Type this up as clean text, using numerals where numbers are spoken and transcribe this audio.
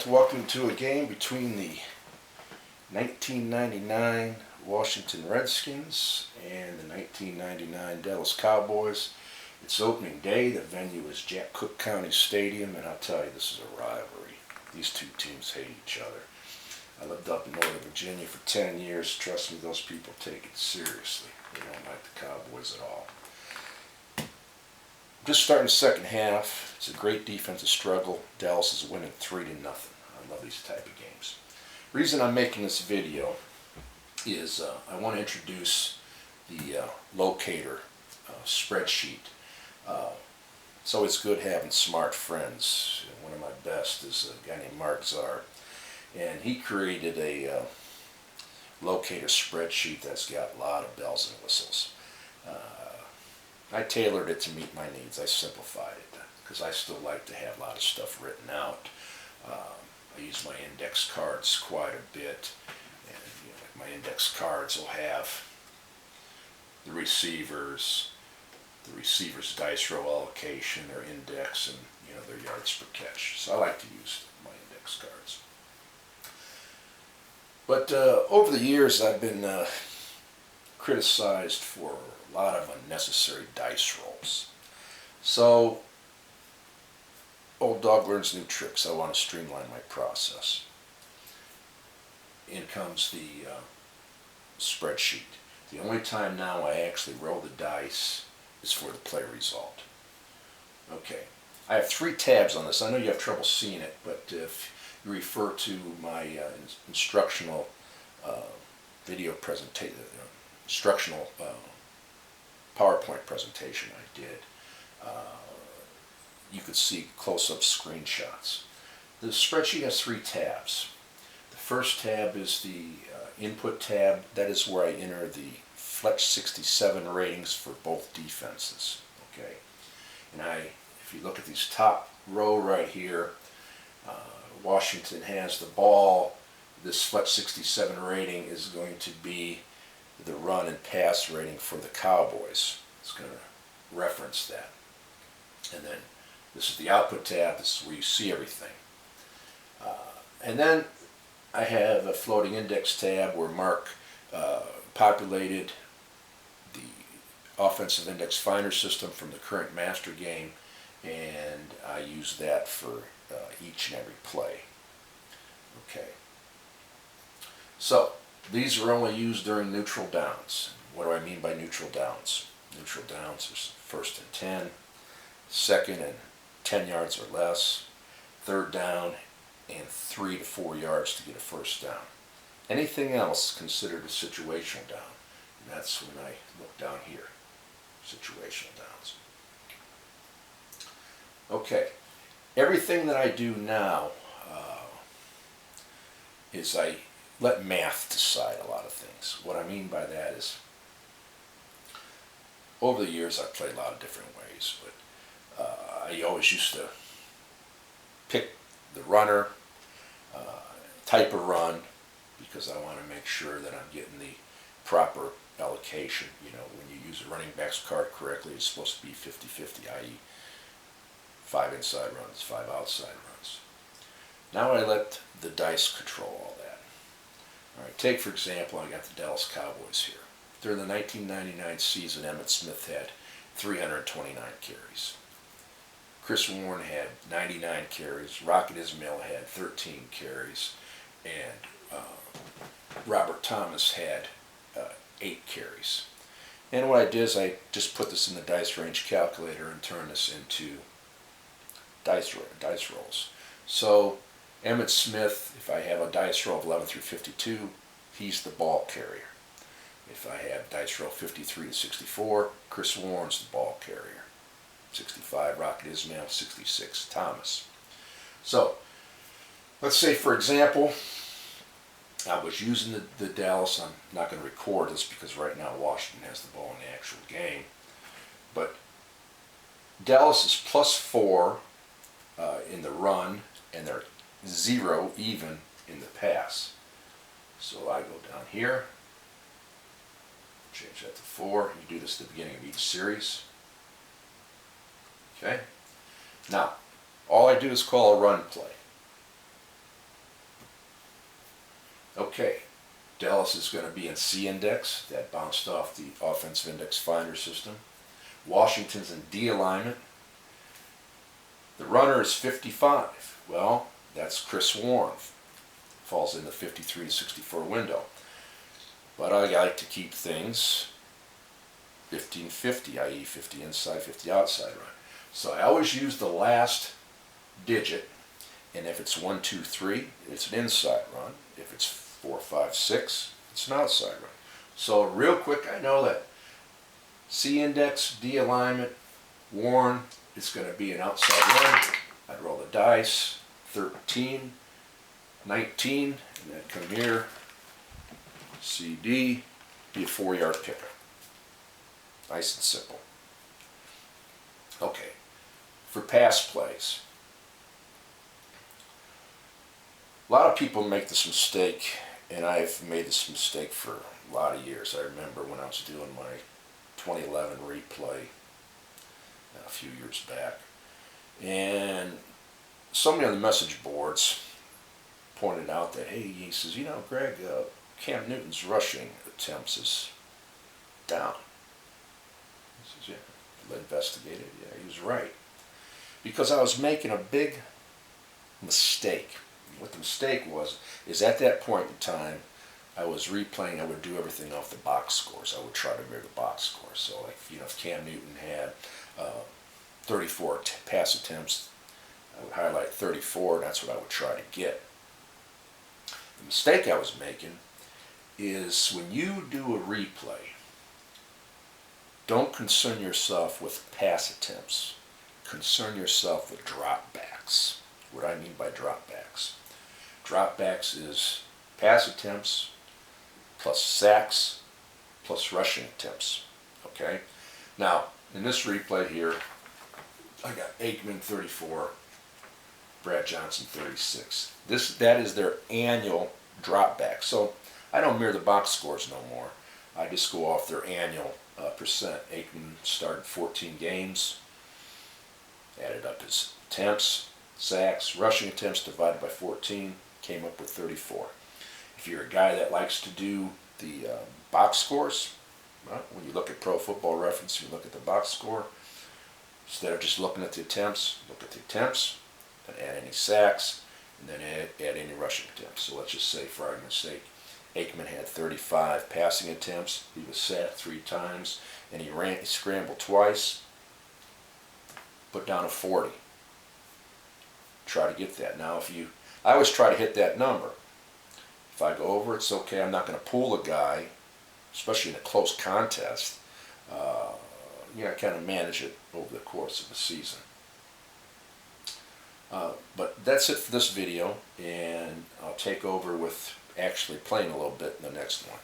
to welcome you to a game between the 1999 Washington Redskins and the 1999 Dallas Cowboys. It's opening day. The venue is Jack Cook County Stadium, and I'll tell you, this is a rivalry. These two teams hate each other. I lived up in Northern Virginia for 10 years. Trust me, those people take it seriously. They don't like the Cowboys at all. Just starting the second half. It's a great defensive struggle. Dallas is winning 3-0. I love these type of games. The reason I'm making this video is I want to introduce the Locator spreadsheet. It's always good having smart friends. One of my best is a guy named Mark Czar, and he created a Locator spreadsheet that's got a lot of bells and whistles. I tailored it to meet my needs. I simplified it because I still like to have a lot of stuff written out. I use my index cards quite a bit, and my index cards will have the receivers dice roll allocation, their index, and their yards per catch. So I like to use my index cards. But over the years, I've been criticized for a lot of unnecessary dice rolls. So, old dog learns new tricks. I want to streamline my process. In comes the spreadsheet. The only time now I actually roll the dice is for the play result. Okay, I have 3 tabs on this. I know you have trouble seeing it, but if you refer to my instructional video presentation, instructional PowerPoint presentation I did, you could see close-up screenshots. The spreadsheet has 3 tabs. The first tab is the input tab. That is where I enter the Fletch 67 ratings for both defenses. Okay, and if you look at this top row right here, Washington has the ball. This Fletch 67 rating is going to be the run and pass rating for the Cowboys. It's going to reference that. And then this is the output tab. This is where you see everything. And then I have a floating index tab where Mark populated the offensive index finder system from the current master game, and I use that for each and every play. Okay. So these are only used during neutral downs. What do I mean by neutral downs? Neutral downs is 1st and 10, 2nd and 10 yards or less, 3rd down, and 3 to 4 yards to get a 1st down. Anything else considered a situational down, and that's when I look down here, situational downs. Okay, everything that I do now is I let math decide a lot of things. What I mean by that is, over the years I've played a lot of different ways, but I always used to pick the runner, type of run, because I want to make sure that I'm getting the proper allocation. When you use a running back's card correctly, it's supposed to be 50-50, i.e. 5 inside runs, 5 outside runs. Now I let the dice control all that. All right, take for example, I got the Dallas Cowboys here. During the 1999 season, Emmitt Smith had 329 carries. Chris Warren had 99 carries. Rocket Ismail had 13 carries. And Robert Thomas had 8 carries. And what I did is I just put this in the dice range calculator and turned this into dice rolls. So Emmitt Smith, if I have a dice roll of 11 through 52, he's the ball carrier. If I have dice roll 53 to 64, Chris Warren's the ball carrier. 65, Rocket Ismail, 66, Thomas. So, let's say for example, I was using the Dallas. I'm not going to record this because right now Washington has the ball in the actual game. But Dallas is +4 in the run, and they're 0 even in the pass. So I go down here, change that to 4. You do this at the beginning of each series. Okay? Now, all I do is call a run play. Okay, Dallas is going to be in C index. That bounced off the offensive index finder system. Washington's in D alignment. The runner is 55. Well, that's Chris Warren. Falls in the 53 to 64 window. But I like to keep things 15-50, i.e. 50 inside, 50 outside run. So I always use the last digit, and if it's 1, 2, 3, it's an inside run. If it's 4, 5, 6, it's an outside run. So real quick, I know that C index, D alignment, Warren, it's going to be an outside run. I'd roll the dice, 13, 19, and then come here, CD, be a 4-yard pickup. Nice and simple. Okay, for pass plays. A lot of people make this mistake, and I've made this mistake for a lot of years. I remember when I was doing my 2011 replay a few years back, and somebody on the message boards pointed out that, hey, he says, you know, Greg, Cam Newton's rushing attempts is down. He says, yeah, I investigated. Yeah, he was right. Because I was making a big mistake. What the mistake was, is at that point in time, I was replaying, I would do everything off the box scores. I would try to mirror the box scores. So, like, you know, if Cam Newton had 34 pass attempts, I would highlight 34, and that's what I would try to get. The mistake I was making is when you do a replay, don't concern yourself with pass attempts. Concern yourself with dropbacks. What do I mean by dropbacks? Dropbacks is pass attempts plus sacks plus rushing attempts. Okay? Now, in this replay here, I got Aikman 34, Brad Johnson 36. That is their annual dropback. So I don't mirror the box scores no more. I just go off their annual percent. Aikman started 14 games, added up his attempts, sacks, rushing attempts divided by 14, came up with 34. If you're a guy that likes to do the box scores, well, when you look at Pro Football Reference, you look at the box score, instead of just looking at the attempts, look at the attempts, and add any sacks, and then add any rushing attempts. So let's just say, for argument's sake, Aikman had 35 passing attempts, he was sacked 3 times, and he scrambled twice, put down a 40. Try to get that. Now, I always try to hit that number. If I go over, it's okay. I'm not going to pull a guy, especially in a close contest. I kind of manage it over the course of the season. But that's it for this video, and I'll take over with actually playing a little bit in the next one.